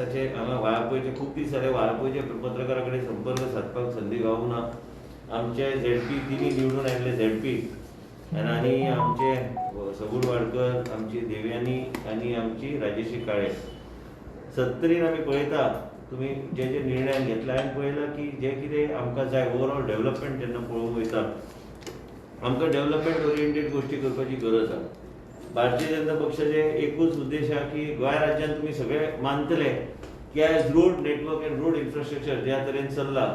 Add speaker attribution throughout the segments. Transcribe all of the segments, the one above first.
Speaker 1: ताचे हांगा वाळपयचे खूब दीस जाले वाळपयचे पत्रकारा कडेन संपर्क साधपाक संदी गावूना. आमचे झेडपी तिनी निवडून आयिल्ले झेडपी आनी आमचे सबूर वाडकर, आमची देवयानी आनी आमची राजेशी काळे 70 आमी पळयता तुमी जे जे निर्णय घेतला. हांवें पळयलां की जे कितें आमकां जाय ओवरऑल डेव्हलपमेंट जेन्ना पळोवंक वयता आमकां डेव्हलपमेंट ओरिएंटेड गोश्टी करपाची गरज आसा. भारतीय जनता पक्षाचे एकूच उद्देश आसा की गोंय राज्यांत तुमी सगळे मानतले की आयज road network end road infrastructure ज्या तरेन चल्ला,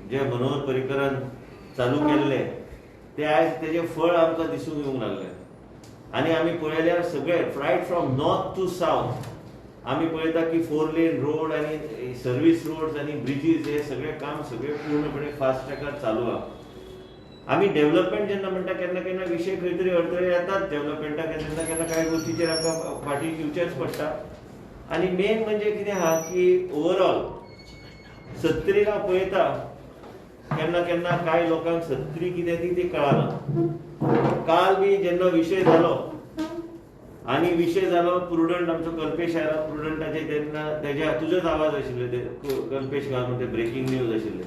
Speaker 1: जे मनोहर पर्रीकरान चालू केल्ले ते आयज तेजे फळ आमकां दिसून येवंक लागले. आनी आमी पळयल्यार सगळे right from north to south आमी पळयता की 4 लेन रोड आनी सर्वीस रोड्स आनी ब्रिजीस हे सगळे काम सगळे पूर्णपणे फास्ट ट्रॅकार चालू आहा. आमी डेव्हलपमेंट जेन्ना म्हणटा केन्ना केन्ना विशय खंय तरी अडथळे येतात डेव्हलपमेंटाक, केन्ना केन्ना कांय गोश्टीचेर आमकां फाटीं येवचेंच पडटा. आनी मेन म्हणजे कितें आहा की ओवरऑल 70 पळयता केन्ना केन्ना कांय लोकांक 70 कितें ती कळना. काल बी जेन्ना विशय जालो आनी विशय जालो प्रुडंट आमचो कल्पेश आयला प्रुडंटाचे तेन्ना तेज्या तुजोच आवाज आशिल्ले ते कल्पेश घालून ते ब्रेकींग न्यूज आशिल्ले.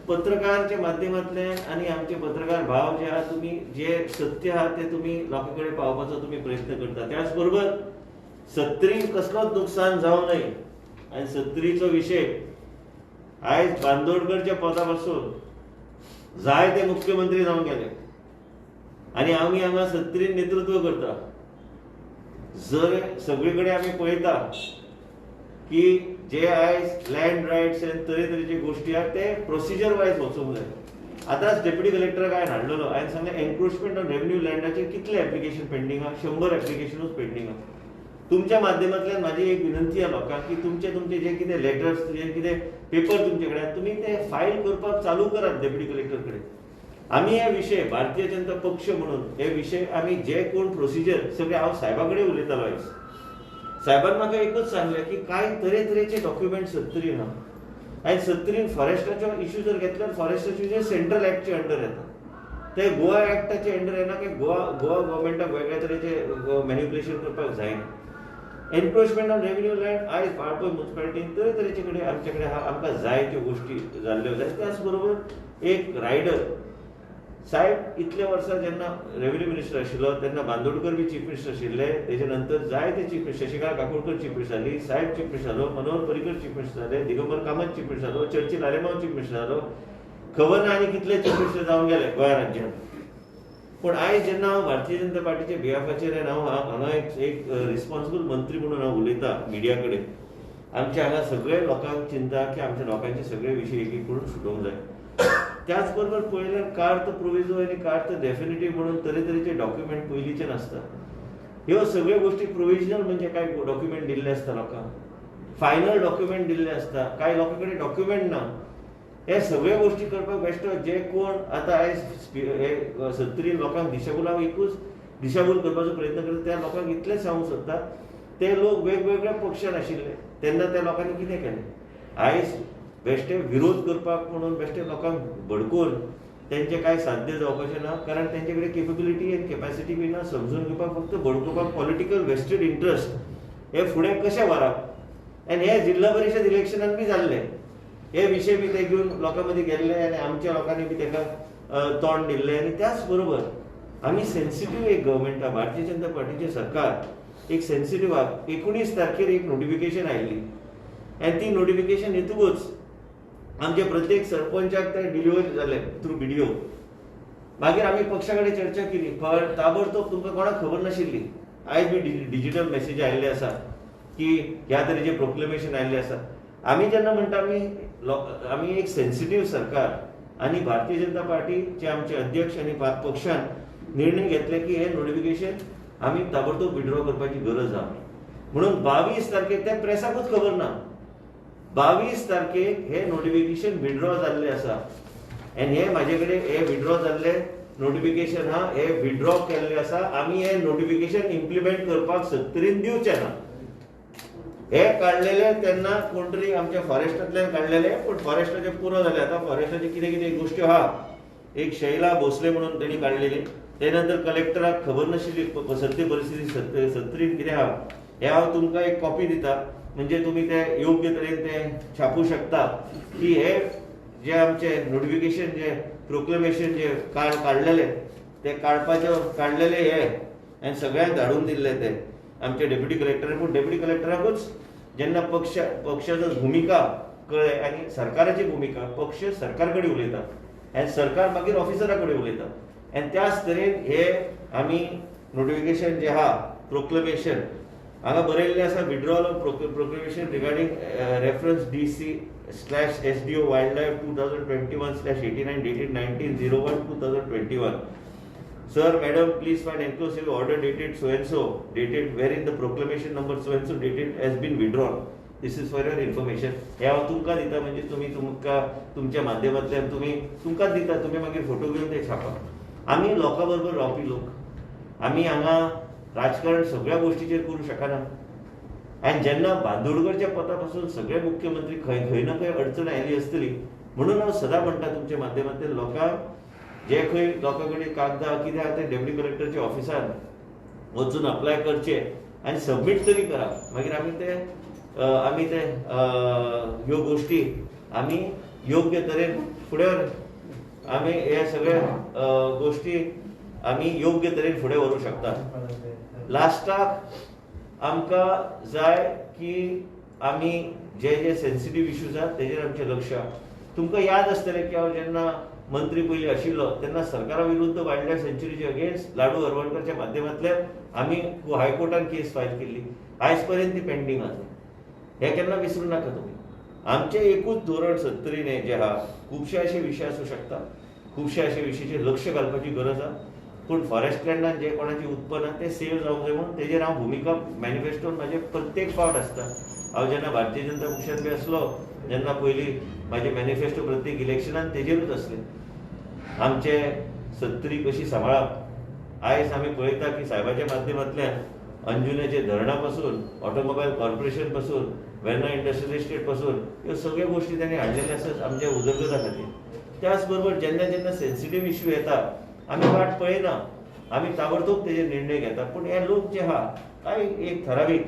Speaker 1: पत्रकाराच्या माध्यमांतल्यान आनी आमचे पत्रकार भाव जे आहा तुमी जे सत्य आहा ते तुमी लोकां कडेन पावपाचो तुमी प्रयत्न करता. त्याच बरोबर 70 कसलोच नुकसान जावं न्हय आनी 70चो विशय आयज बांदोडकरच्या पदा पासून जायते मुख्यमंत्री जावन गेले आनी आमी हांगा 70 नेतृत्व करता. जर सगळे कडेन आमी पळयता की जे आयज लँड रायट्स आनी तरेतरेचे गोश्टी आहात ते प्रोसिजर वायज वचूंक जाय. आतांच डेप्युटी कलेक्टराक हांवें हाडलेलो, हांवें सांगलें एन्क्रोचमेंट ऑन रेव्हेन्यू लँडाचेर कितले एप्लिकेशन पेंडींग आहा, 100 एप्लिकेशनूच पेंडींग आहा. तुमच्या माध्यमांतल्यान म्हाजी एक विनंती आहा लोकांक की तुमचे जे कितें लेटर्स जे कितें पेपर तुमचे कडेन तुमी ते फायल करपाक चालू करात डेप्युटी कलेक्टर कडेन. आमी हे विशय भारतीय जनता पक्ष म्हणून हे विशय आमी जे कोण प्रोसिजर सगळे हांव साहेबा कडेन उलयतालो आयज. साहेबान म्हाका एकूच सांगलें की कांय तरेतरेचे डॉक्युमेंट 70 ना. आयज 70 फॉरेस्टाचो इश्यू जर घेतल्यार फॉरेस्टाचे इश्यू सेंट्रल एक्टचे अंडर येता. ते गोवा एक्टाचे अंडर येना की गोवा गव्हर्मेंटाक वेगळ्या तरेचे मॅन्युप्युलेशन करपाक जायना. एन्क्रोचमेंट ऑन रेव्हेन्यू लँड आयज बाळपय म्युनिसिपालिटीन तरेतरेचे कडेन आमचे कडेन आमकां जायत्यो गोश्टी जाल्ल्यो जाय. त्याच बरोबर एक रायडर साहेब इतले वर्सां जेन्ना रेव्हेन्यू मिनिस्टर आशिल्लो तेन्ना बांदोडकर बी चीफ मिनिस्टर आशिल्ले. तेजे नंतर जायते chief minister Shashikant Kakodkar chief minister जाली, साहेब चीफ मिनिस्टर जालो, मनोहर पर्रीकर चीफ मिनिस्टर जाले, दिगंबर कामत चीफ मिनिस्टर जालो, चर्चिल आलेमांव चीफ मिनिस्टर जालो. खबर ना आनी कितले चीफ मिनिस्टर जावन गेले गोंय राज्यांत. पूण आयज जेन्ना हांव भारतीय जनता पार्टीच्या बिहाफाचेर हांव हांगा एक रिस्पॉन्सिबल मंत्री म्हणून हांव उलयतां मिडिया कडेन, आमच्या हांगा सगळे लोकांक चिंता की आमच्या लोकांचे सगळे विशय एक एक करून सुटोवंक जाय. त्याच बरोबर पळयल्यार कार्ड प्रोविजो आनी कार्ड डेफिनेटिव्ह म्हणून तरेतरेचे डॉक्युमेंट पयलींचे नासता. ह्यो सगळ्यो गोश्टी प्रोविजनल म्हणजे काय डॉक्युमेंट दिल्ले आसता लोकांक, फायनल डॉक्युमेंट दिल्ले आसता, कांय लोकां कडेन डॉक्युमेंट ना. हे सगळ्यो गोश्टी करपाक बेश्टो जे कोण आतां आयज 70 लोकांक दिशाभूल एकूच दिशाभूल करपाचो प्रयत्न करता त्या लोकांक इतलेंच सांगूंक सोदता ते लोक वेगवेगळ्या पक्षान आशिल्ले तेन्ना त्या लोकांनी कितें केलें. आयज बेश्टे विरोध करपाक म्हणून बेश्टे लोकांक भडकून तेंचे कांय साध्य जावपाचें ना, कारण तेंचे कडेन केपेबिलिटी आनी कॅपॅसिटी बी ना. समजून घेवपाक फक्त भडकोवपाक पॉलिटिकल वेस्टेड इंट्रस्ट हे फुडें कशें व्हरप. आनी हे जिल्हा परिशद इलेक्शनान बी जाल्ले हे विशय बी ते घेवन लोकां मदीं गेल्ले आनी आमच्या लोकांनी बी ताका तोंड दिल्लें. आनी त्याच बरोबर आमी सेन्सिटीव एक गव्हर्मेंट आहा, भारतीय जनता पार्टीचें सरकार एक सेन्सिटीव आहा. 19 तारखेर एक नोटिफिकेशन आयिल्ली आनी ती नोटिफिकेशन येतकूच आमचे प्रत्येक सरपंचाक ते डिलिव्हरी जाले थ्रू व्हिडिओ. मागीर आमी पक्षा कडेन चर्चा केली, ताबडतोब तुमकां कोणाक खबर नाशिल्ली. आयज बी डिजिटल मेसेज आयिल्ले आसा की ह्या तरेचे प्रोक्लेमेशन आयिल्ले आसा. आमी जेन्ना म्हणटा आमी एक सेन्सिटीव सरकार आनी भारतीय जनता पार्टीचे आमचे अध्यक्ष आनी पक्षान निर्णय घेतले की हे नोटिफिकेशन आमी ताबडतोब विड्रॉ करपाची गरज आहा म्हणून 22 तारखेक ते प्रेसाकूच खबर ना. 22 तारखेक हे नोटिफिकेशन विड्रॉ जाल्ले आसा आनी हे म्हाजे कडेन हे विड्रॉ जाल्ले नोटिफिकेशन आहा, हे विड्रॉ केल्ले आसा. आमी हे नोटिफिकेशन इम्प्लिमेंट करपाक 70 दिवचे ना. हे काडलेले तेन्ना कोण तरी आमच्या फॉरेस्टांतल्यान काडलेले, पूण फॉरेस्टाचे पुरो जाले. आतां फॉरेस्टाचे कितें कितें गोश्टी आहा, एक शैला भोसले म्हणून तेणी काडलेली, ते नंतर कलेक्टराक खबर नाशिल्ली सत्य परिस्थिती 70 कितें आहा. हे हांव तुमकां एक कॉपी दिता, म्हणजे तुम्ही ते योग्य तरेन ते छापू शकता की हे जे आमचे नोटिफिकेशन जे प्रोक्लेमेशन जे काढलेले ते काढलेले हे आनी सगळ्यांक धाडून दिल्ले ते आमचे डेप्युटी कलेक्टरान. पूण डेप्युटी कलेक्टराकूच जेन्ना पक्षाचो भुमिका कळ्ळे आनी सरकाराची भुमिका, पक्ष सरकार कडेन उलयता आनी सरकार मागीर ऑफिसरा कडेन उलयता. आनी त्याच तरेन हे आमी नोटिफिकेशन जे आहा प्रोक्लेमेशन हांगा बरयल्लें आसा, withdrawal of proclamation regarding reference DC/SDO wild life 2021/89 dated 19/01/2021. Sir, madam, please find enclosed civil order dated so and so, dated wherein the proclamation number so and so dated has been withdrawn. This is for your information. हे हांव तुमकां दिता, म्हणजे तुमकां तुमच्या माध्यमांतल्यान तुमकां दिता, तुम्ही मागीर फोटो घेवन ते छापा. आमी लोकां बरोबर रावपी लोक, आमी हांगा राजकारण सगळ्या गोष्टीचेर करूं शकना. आनी जेन्ना बांदोडकरच्या पता पासून सगळे मुख्यमंत्री खंय ना खंय अडचण आयली आसतली, म्हणून हांव सदां म्हणटा तुमच्या माध्यमांतल्यान लोकांक जे खंय लोकां कडेन कागदां कितें आहा ते डेप्युटी कलेक्टरच्या ऑफिसान वचून अप्लाय करचे आनी सबमीट तरी करा. मागीर आमी ते ह्यो गोष्टी आमी योग्य तरेन फुडें आमी हे सगळे गोष्टी आमी योग्य तरेन फुडें व्हरूंक शकता. लास्टाक आमकां जाय की आमी जे सेन्सिटीव इश्यूज आहात तेजेर आमचें लक्ष. तुमकां याद आसतलें की हांव जेन्ना मंत्री पयलीं आशिल्लो तेन्ना सरकारा विरुद्ध वायल्ड लायफ सँच्युरीचे अगेन्स्ट लाडू हरवणकरच्या माध्यमांतल्यान आमी हायकोर्टान केस फायल केल्ली. आयज पर्यंत ती पेंडींग आसा. हे केन्ना विसरूं नाका तुमी. आमचें एकूच धोरण 70 जे आहा, खुबशे अशे विशय आसूं शकता, खुबशे अशे विशयाचेर लक्ष घालपाची गरज आहा. पूण फॉरेस्ट लँडान जे कोणाची उत्पन्न आहा ते सेव जावंक जाय म्हणून तेजेर हांव भुमिका मॅनिफेस्टोन म्हाजे प्रत्येक फावट आसता. हांव जेन्ना भारतीय जनता पक्षांत बी आसलो जेन्ना पयलीं म्हाजे मॅनिफेस्टो प्रत्येक इलेक्शनान तेजेरूच आसले. आमचे 70 कशी सांबाळप. आयज आमी पळयता की साहेबाच्या माध्यमांतल्यान अंजुनेचे धरणा पासून, ऑटोमोबायल कॉर्पोरेशन पासून, वेर्ना इंडस्ट्रियल एस्टेट पासून ह्यो सगळ्यो गोष्टी त्यांनी हाडलेल्यो आसात आमच्या उदरगता खातीर. त्याच बरोबर जेन्ना सेन्सिटीव इश्यू येता आमी वाट पळयना, आमी ताबडतोब तेजेर निर्णय घेता. पूण हे लोक जे आहा कांय एक ठरावीक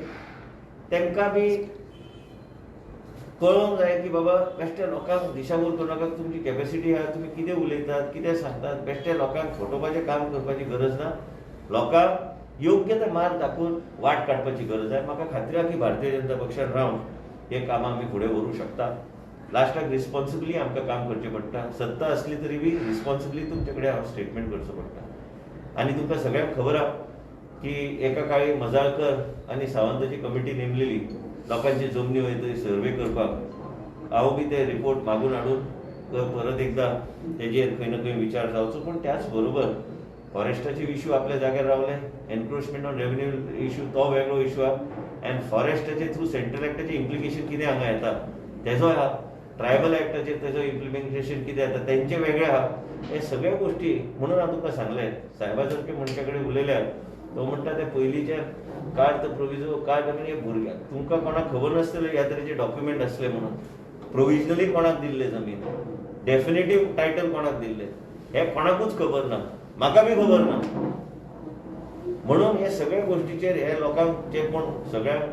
Speaker 1: तांकां बी कळोवंक जाय की बाबा बेश्टे लोकांक दिशाभूल करूं नाका. तुमची कॅपेसिटी आहा, तुमी कितें उलयतात, कितें सांगतात, बेश्टे लोकांक फटोवपाचें काम करपाची गरज ना. लोकांक योग्य ते मार्ग दाखोवन वाट काडपाची गरज आहे. म्हाका खात्री आहा की भारतीय जनता पक्षान रावन हे कामां आमी फुडें व्हरूंक शकता. लास्टाक रिस्पॉन्सिबली आमकां काम करचें पडटा. सत्ता असली तरी बी रिस्पॉन्सिबली तुमचे कडेन हांव स्टेटमेंट करचो पडटा. आनी तुमकां सगळ्यांक खबर आहा की एका काळी मजाळकर आनी सावंताची कमिटी नेमलेली लोकांची जमनी वयतरी सर्वे करपाक. हांव बी ते रिपोर्ट मागून हाडून परत एकदां तेजेर खंय ना खंय विचार जावचो. पूण त्याच बरोबर फॉरेस्टाचे इश्यू आपल्या जाग्यार रावले, एनक्रोचमेंट ऑन रेव्हेन्यू इश्यू तो वेगळो इश्यू आहा, आनी फॉरेस्टाचे थ्रू सेंट्रल एक्टाचे इम्प्लिकेशन कितें हांगा येता तेजो आहा, ट्रायबल एक्टाचेर तेजो इम्प्लिमेंटेशन कितें येता तेंचे वेगळे आहा. हे सगळ्यो गोष्टी म्हणून हांव तुमकां सांगलें. साहेबा सारके मनशा कडेन उलयल्यार तो म्हणटा ते पयलींचे कार्ड प्रोविजो कार्ड म्हणजे भुरग्यांक तुमकां कोणाक खबर नासतलें ह्या तरेचे डॉक्युमेंट आसले म्हणून. प्रोविजनली कोणाक दिल्ले जमीन, डेफिनेटीव टायटल कोणाक दिल्ले हे कोणाकूच खबर ना, म्हाका बी खबर ना. म्हणून हे सगळ्या गोष्टीचेर हे लोकांक जे कोण सगळ्यांक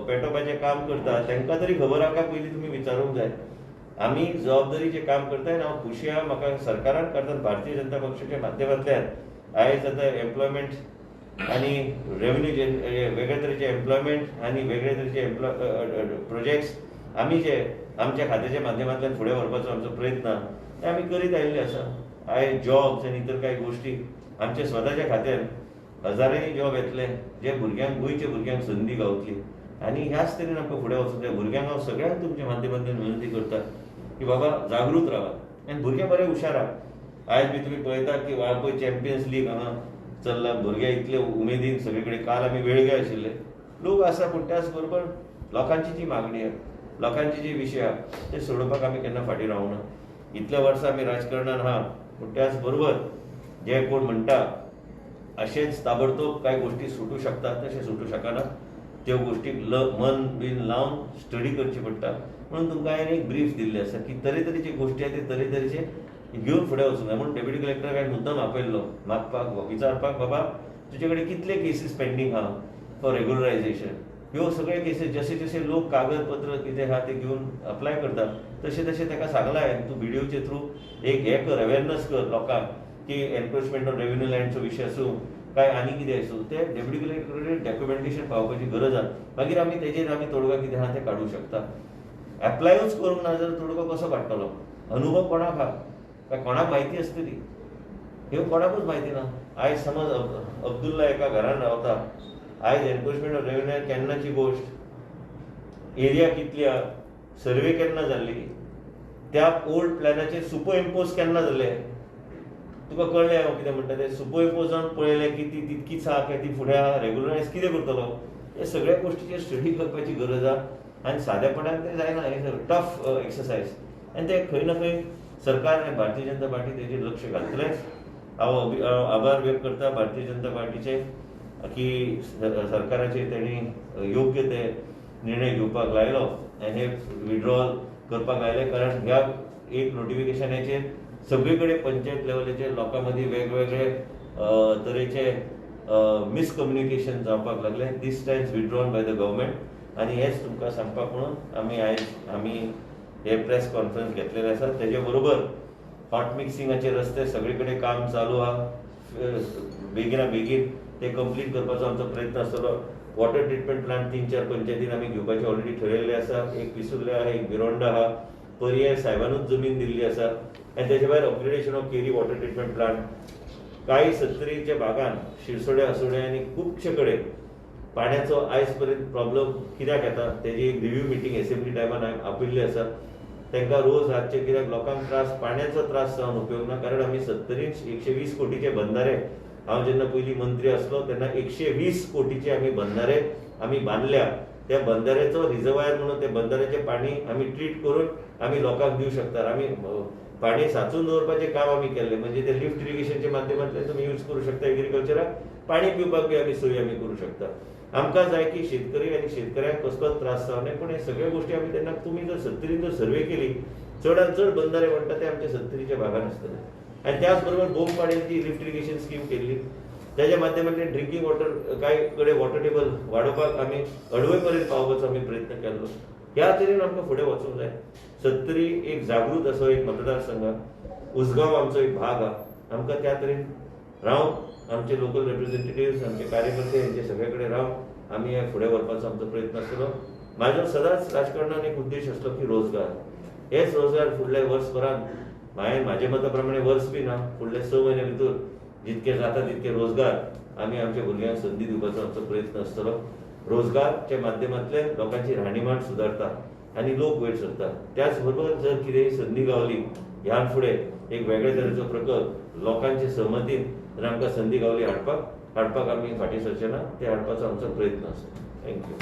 Speaker 1: पेटोवपाचें काम करता तांकां तरी खबर आहा काय पयलीं तुमी विचारूंक जाय. आमी जबाबदारीचें काम करताय आनी हांव खुशी आहा म्हाका सरकारान अर्थात भारतीय जनता पक्षाच्या माध्यमांतल्यान आयज आतां एम्प्लॉयमेंट आनी रेव्हेन्यू वेगळे तरेचे एम्प्लॉयमेंट आनी वेगळे तरेचे प्रोजेक्ट्स आमी जे आमच्या खात्याच्या माध्यमांतल्यान फुडें व्हरपाचो आमचो प्रयत्न ते आमी करीत आयिल्ले आसा. आयज जॉब्स आनी इतर कांय गोष्टी आमच्या स्वताच्या खात्यान हजारांनी जॉब येतले जे भुरग्यांक गोंयच्या भुरग्यांक संदी गावतली. आनी ह्याच तरेन आमकां फुडें वचूंक जाय. भुरग्यांक हांव सगळ्यांक तुमच्या माध्यमांतल्यान विनंती करता की बाबा जागृत रावा आनी भुरगे बरे हुशार आहा. आयज बी तुमी पळयता की वाळपय चॅम्पियन्स लीग हांगा चल्ला, भुरगे इतले उमेदीन सगळे कडेन. काल आमी वेळगे आशिल्ले लोक आसा, पूण त्याच बरोबर लोकांची जी मागणी आहा, लोकांचे जे विशय आहा ते सोडोवपाक आमी केन्ना फाटीं रावना. इतल्या वर्सां आमी राजकारणान आहा, पूण त्याच बरोबर जे कोण म्हणटा अशेंच ताबडतोब कांय गोष्टी सुटू शकतात तशें सुटू शकना. त्यो गोष्टीक मन बीन लावन स्टडी करची पडटा. म्हणून तुमकां हांवें एक ब्रीफ दिल्ले आसा की तरेतरेचे गोष्टी आहा ते तरेतरेचे घेवन फुडें वचूंक जाय. म्हणून डेप्युटी कलेक्टराक हांवें मुद्दम आपयल्लो मागपाक विचारपाक बाबा तुजे कडेन कितले केसीस पेंडींग आहा फॉर रेग्युलरायझेशन. ह्यो सगळे केसीस जसे जसे लोक कागदपत्र कितें आहा ते घेवन अप्लाय करतात तशें तशें ताका सांगलां तूं व्हिडिओचे थ्रू एक हे कर, अवेरनेस कर लोकांक की एनक्रोचमेंट ऑन रेव्हेन्यू लँडचो विशय आसूं काय आनी कितें आसूं ते डेप्युटी कलेक्टरेट डॉक्युमेंटेशन पावपाची गरज आहा. मागीर आमी तेजेर आमी तोडगा कितें आहा तें काडूं शकता. एप्लायूच करूंक ना जाल्यार तोडगो कसो काडटलो? अनुभव कोणाक आहा काय कोणाक म्हायती आसतली? ह्यो कोणाकूच म्हायती ना. आयज समज अब्दुल्ला एका घरान रावता, आयज एनक्रोचमेंट ऑफ रेव्हेन्यू केन्नाची गोश्ट, एरिया कितली आहा, सर्वे केन्ना जाल्ली, त्या ओल्ड प्लॅनाचेर सुपर इम्पोज केन्ना जाले, तुका कळ्ळें हांव कितें म्हणटा तें? सुपर इम्पोज जावन पळयलें की ती तितकीच आहा काय ती फुडें आहा, रेग्युलरायज कितें करतलो? हे सगळ्या गोश्टीचेर स्टडी करपाची गरज आहा आनी सादेपणान तें जायना. हे टफ एक्सरसायज आनी ते खंय ना खंय सरकार आनी भारतीय जनता पार्टी तेजेर लक्ष घालतलेच. हांव आभार व्यक्त करता भारतीय जनता पार्टीचे की सरकाराचे तेणी योग्य ते निर्णय घेवपाक लायलो आनी हे विड्रॉल करपाक लायले. कारण ह्या एक नोटिफिकेशनाचेर सगळे कडेन पंचायत लेवलाचेर लोकां मदीं वेगवेगळे तरेचे मिसकम्युनिकेशन जावपाक लागले. This times withdrawn by the government आनी हेच तुमकां सांगपाक म्हणून आमी हे प्रेस कॉन्फरन्स घेतलेले आसा. तेजे बरोबर हॉट मिक्सिंगाचे रस्ते सगळे कडेन काम चालू आहा. बेगिना बेगीन ते कंप्लीट करपाचो आमचो प्रयत्न आसतलो. वॉटर ट्रिटमेंट प्लांट 3-4 पंचायतीन आमी घेवपाचे ऑलरेडी ठरयल्ले आसा. एक पिसुर्ले आहा, एक बिरोंडा आहा, पर्याय साहेबानूच जमीन दिल्ली आसा आनी तेचे भायर upgradation of Keri water treatment plant. काही सत्तरीच्या भागान शिरसोडे आसोडे आनी खुबशे कडेन पाण्याचो आयज पर्यंत प्रॉब्लम कित्याक येता तेजी एक रिव्ह्यू मिटींग एसेंब्ली टायमान हांवें आपयल्ली आसा. तांकां रोज रातचे कित्याक लोकांक पाण्याचो त्रास जावन उपयोग ना. कारण आमी 120 कोटीचे बंधारे, हांव जेन्ना पयलीं मंत्री आसलो तेन्ना 120 कोटीचे आमी बंधारे आमी बांदल्या. त्या बंधाऱ्याचो रिजर्वायर म्हणून त्या बंधाऱ्याचें पाणी आमी ट्रीट करून आमी लोकांक दिवंक शकतात. आमी पाणी सांचून दवरपाचें काम आमी केल्लें. म्हणजे ते लिफ्ट इरिगेशनच्या माध्यमांतल्यान तुमी यूज करूं शकता. एग्रीकल्चराक पाणी पिवपाक बी आमी सोय आमी करूं शकता. आमकां जाय की शेतकरी आनी शेतकऱ्यांक कसलोच त्रास जावं पूण हे सगळे गोश्टी आमी तेन्ना तुमी जर सत्तरीन जर सर्वे केली चडांत चड बंधारे म्हणटा ते आमच्या सत्तरीच्या भागान आसतले. आनी त्याच बरोबर बोम पाणयेची लिफ्ट इरिगेशन स्कीम केल्ली. त्याच्या माध्यमांतल्यान ड्रिंकींग वॉटर कांय कडेन वॉटर टेबल वाडोवपाक आमी अडवय पर्यंत पावपाचो आमी प्रयत्न केल्लो. ह्या तरेन आमकां फुडें वचूंक जाय. सत्तरी एक जागृत असो एक मतदारसंघ, उसगांव आमचो एक भाग आहा. आमकां त्या तरेन रावन आमचे लोकल रिप्रेझेंटेटिव्ह आमचे कार्यकर्ते हेंचे सगळे कडेन रावन आमी हे फुडें व्हरपाचो आमचो प्रयत्न आसतलो. म्हाजो सदांच राजकारणान एक उद्देश आसलो की रोजगार. हेच रोजगार फुडल्या वर्सभरान म्हाजे मता प्रमाणे वर्स बी ना, फुडल्या 6 म्हयन्या भितर जितके जाता तितके रोजगार आमी आमच्या भुरग्यांक संदी दिवपाचो आमचो प्रयत्न आसतलो. रोजगारच्या माध्यमांतल्यान लोकांची राहणीमान सुदारता आनी लोक वयर सरतात. त्याच बरोबर जर कितेंय संदी गावली ह्यान फुडें एक वेगळे तरेचो प्रकल्प लोकांचे सहमतीन जर आमकां संदी गावली हाडपाक आमी फाटीं सरचे ना. ते हाडपाचो आमचो प्रयत्न आसा. थँक्यू.